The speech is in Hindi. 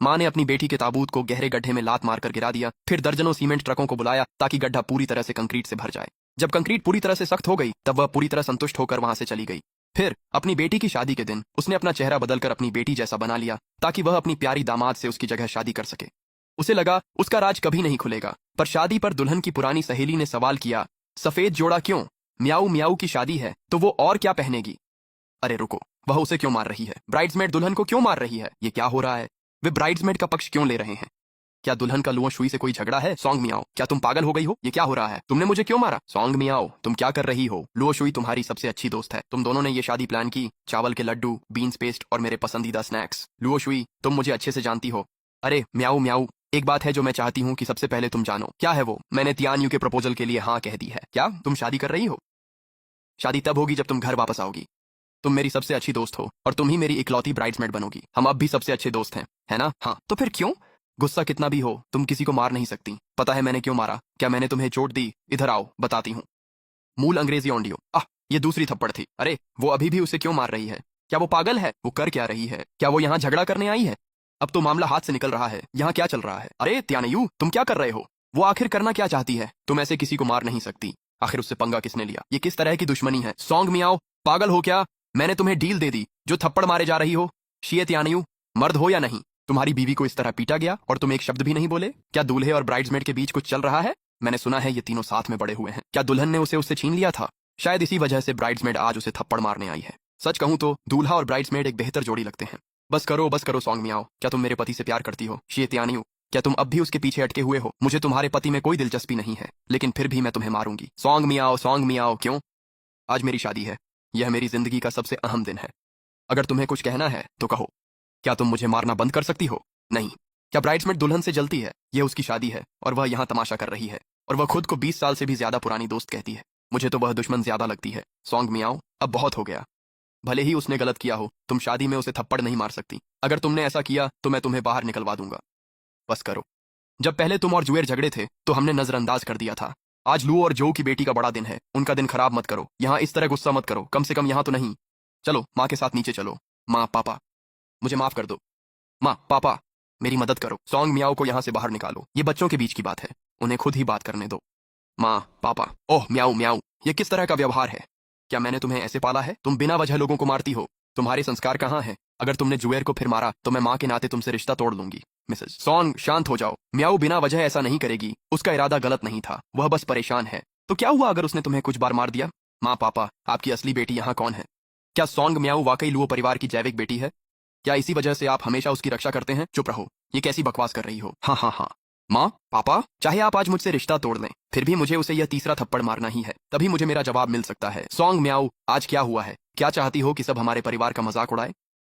माँ ने अपनी बेटी के ताबूत को गहरे गड्ढे में लात मारकर गिरा दिया। फिर दर्जनों सीमेंट ट्रकों को बुलाया ताकि गड्ढा पूरी तरह से कंक्रीट से भर जाए। जब कंक्रीट पूरी तरह से सख्त हो गई तब वह पूरी तरह संतुष्ट होकर वहां से चली गई। फिर अपनी बेटी की शादी के दिन उसने अपना चेहरा बदलकर अपनी बेटी जैसा बना लिया ताकि वह अपनी प्यारी दामाद से उसकी जगह शादी कर सके। उसे लगा उसका राज कभी नहीं खुलेगा, पर शादी पर दुल्हन की पुरानी सहेली ने सवाल किया, सफेद जोड़ा क्यों? म्याऊ म्याऊ की शादी है तो वो और क्या पहनेगी? अरे रुको, वह उसे क्यों मार रही है? ब्राइड्समेड दुल्हन को क्यों मार रही है? ये क्या हो रहा है? वे ब्राइड्समेड का पक्ष क्यों ले रहे हैं? क्या दुल्हन का लुओ शुई से कोई झगड़ा है? सॉन्ग मियाओ, क्या तुम पागल हो गई हो? ये क्या हो रहा है? तुमने मुझे क्यों मारा? सॉन्ग मियाओ, तुम क्या कर रही हो? लुओ शुई तुम्हारी सबसे अच्छी दोस्त है। तुम दोनों ने ये शादी प्लान की, चावल के लड्डू, बीन्स पेस्ट और मेरे पसंदीदा स्नैक्स। लुओ शुई, तुम मुझे अच्छे से जानती हो। अरे म्याऊ म्याऊ, एक बात है जो मैं चाहती हूँ कि सबसे पहले तुम जानो। क्या है वो? मैंने तियान यू के प्रपोजल के लिए हाँ कह दी है। क्या तुम शादी कर रही हो? शादी तब होगी जब तुम घर वापस आओगी। तुम मेरी सबसे अच्छी दोस्त हो और तुम ही मेरी इकलौती ब्राइड्समेड बनोगी। हम अब भी सबसे अच्छे दोस्त हैं, है ना? हाँ, तो फिर क्यों? गुस्सा कितना भी हो, तुम किसी को मार नहीं सकती। पता है मैंने क्यों मारा? क्या मैंने तुम्हें चोट दी? इधर आओ, बताती हूँ। मूल अंग्रेजी ऑडियो। ये दूसरी थप्पड़ थी। अरे वो अभी भी उसे क्यों मार रही है? क्या वो पागल है? वो कर क्या रही है? क्या वो यहाँ झगड़ा करने आई है? अब तो मामला हाथ से निकल रहा है। यहाँ क्या चल रहा है? अरे त्यानयू, तुम क्या कर रहे हो? वो आखिर करना क्या चाहती है? तुम ऐसे किसी को मार नहीं सकती। आखिर उससे पंगा किसने लिया? ये किस तरह की दुश्मनी है? सॉन्ग मियाओ, पागल हो क्या? मैंने तुम्हें डील दे दी जो थप्पड़ मारे जा रही हो। शिये त्यानयू, मर्द हो या नहीं, तुम्हारी बीवी को इस तरह पीटा गया और तुम एक शब्द भी नहीं बोले? क्या दूल्हे और ब्राइड्समेड के बीच कुछ चल रहा है? मैंने सुना है ये तीनों साथ में बड़े हुए हैं। क्या दुल्हन ने उसे उससे छीन लिया था? शायद इसी वजह से ब्राइड्समेड आज उसे थप्पड़ मारने आई है। सच कहूं तो दूल्हा और ब्राइड्समेड एक बेहतर जोड़ी लगते हैं। बस करो सॉन्ग मियाओ। क्या तुम मेरे पति से प्यार करती हो? शिये त्यानयू, क्या तुम अब भी उसके पीछे अटके हुए हो? मुझे तुम्हारे पति में कोई दिलचस्पी नहीं है, लेकिन फिर भी मैं तुम्हें मारूंगी। सॉन्ग मियाओ, क्यों? आज मेरी शादी है। यह मेरी जिंदगी का सबसे अहम दिन है। अगर तुम्हें कुछ कहना है तो कहो। क्या तुम मुझे मारना बंद कर सकती हो? नहीं। क्या ब्राइड्समेड दुल्हन से जलती है? यह उसकी शादी है और वह यहाँ तमाशा कर रही है, और वह खुद को 20 साल से भी ज्यादा पुरानी दोस्त कहती है। मुझे तो वह दुश्मन ज्यादा लगती है। सॉन्ग मियाओ, अब बहुत हो गया। भले ही उसने गलत किया हो, तुम शादी में उसे थप्पड़ नहीं मार सकती। अगर तुमने ऐसा किया तो मैं तुम्हें बाहर निकलवा दूंगा। बस करो। जब पहले तुम और जुएर झगड़े थे तो हमने नजरअंदाज कर दिया था। आज लू और जो की बेटी का बड़ा दिन है, उनका दिन खराब मत करो। यहाँ इस तरह गुस्सा मत करो, कम से कम यहाँ तो नहीं। चलो माँ के साथ नीचे चलो। माँ पापा, मुझे माफ कर दो। माँ पापा, मेरी मदद करो। सॉन्ग मियाओ को यहाँ से बाहर निकालो। ये बच्चों के बीच की बात है, उन्हें खुद ही बात करने दो। माँ पापा, ओह म्याऊ म्याऊ, ये किस तरह का व्यवहार है? क्या मैंने तुम्हें ऐसे पाला है? तुम बिना वजह लोगों को मारती हो। तुम्हारे संस्कार कहाँ हैं? अगर तुमने जुएर को फिर मारा तो मैं माँ के नाते तुमसे रिश्ता तोड़ लूंगी। मिसेस सॉन्ग, शांत हो जाओ। म्याऊ बिना वजह ऐसा नहीं करेगी। उसका इरादा गलत नहीं था, वह बस परेशान है। तो क्या हुआ अगर उसने तुम्हें कुछ बार मार दिया? माँ पापा, आपकी असली बेटी यहाँ कौन है? क्या सॉन्ग म्याऊ वाकई लुओ परिवार की जैविक बेटी है? क्या इसी वजह से आप हमेशा उसकी रक्षा करते हैं? चुप रहो, ये कैसी बकवास कर रही हो? हाँ। माँ पापा, चाहे आप आज मुझसे रिश्ता तोड़ लें, फिर भी मुझे उसे यह तीसरा थप्पड़ मारना ही है, तभी मुझे मेरा जवाब मिल सकता है। सॉन्ग म्याऊ, आज क्या हुआ है? क्या चाहती हो कि सब हमारे परिवार का मजाक उड़ाए?